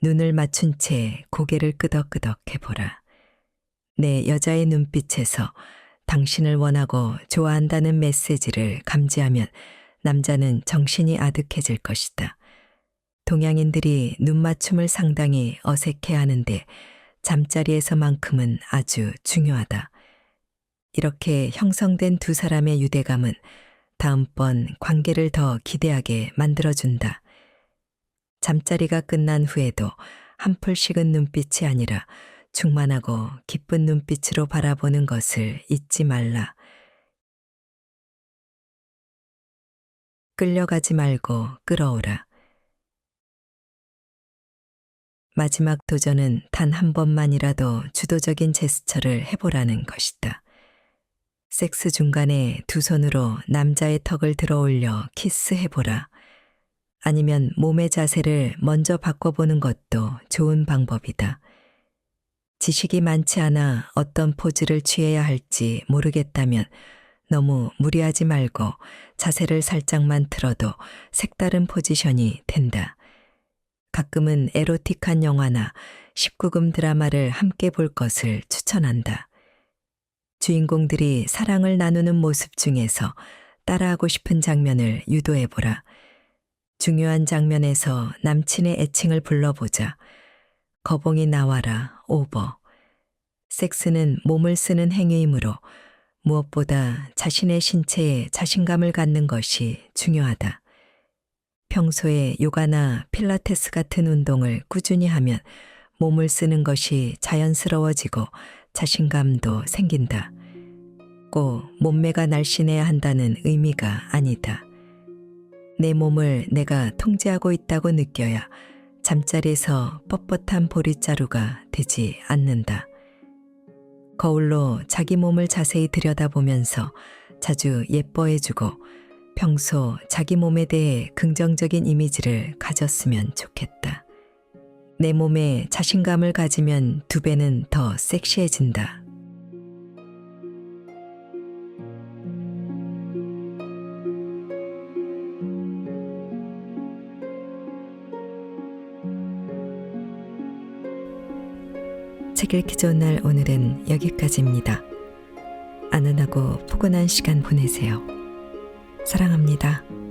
눈을 맞춘 채 고개를 끄덕끄덕 해보라. 내 여자의 눈빛에서 당신을 원하고 좋아한다는 메시지를 감지하면 남자는 정신이 아득해질 것이다. 동양인들이 눈맞춤을 상당히 어색해하는데 잠자리에서만큼은 아주 중요하다. 이렇게 형성된 두 사람의 유대감은 다음번 관계를 더 기대하게 만들어준다. 잠자리가 끝난 후에도 한풀 식은 눈빛이 아니라 충만하고 기쁜 눈빛으로 바라보는 것을 잊지 말라. 끌려가지 말고 끌어오라. 마지막 도전은 단 한 번만이라도 주도적인 제스처를 해보라는 것이다. 섹스 중간에 두 손으로 남자의 턱을 들어 올려 키스해보라. 아니면 몸의 자세를 먼저 바꿔보는 것도 좋은 방법이다. 지식이 많지 않아 어떤 포즈를 취해야 할지 모르겠다면 너무 무리하지 말고 자세를 살짝만 틀어도 색다른 포지션이 된다. 가끔은 에로틱한 영화나 19금 드라마를 함께 볼 것을 추천한다. 주인공들이 사랑을 나누는 모습 중에서 따라하고 싶은 장면을 유도해보라. 중요한 장면에서 남친의 애칭을 불러보자. 거봉이 나와라, 오버. 섹스는 몸을 쓰는 행위이므로 무엇보다 자신의 신체에 자신감을 갖는 것이 중요하다. 평소에 요가나 필라테스 같은 운동을 꾸준히 하면 몸을 쓰는 것이 자연스러워지고 자신감도 생긴다. 꼭 몸매가 날씬해야 한다는 의미가 아니다. 내 몸을 내가 통제하고 있다고 느껴야 잠자리에서 뻣뻣한 보릿자루가 되지 않는다. 거울로 자기 몸을 자세히 들여다보면서 자주 예뻐해주고 평소 자기 몸에 대해 긍정적인 이미지를 가졌으면 좋겠다. 내 몸에 자신감을 가지면 2배는 더 섹시해진다. 책 읽기 좋은 날 오늘은 여기까지입니다. 안은하고 포근한 시간 보내세요. 사랑합니다.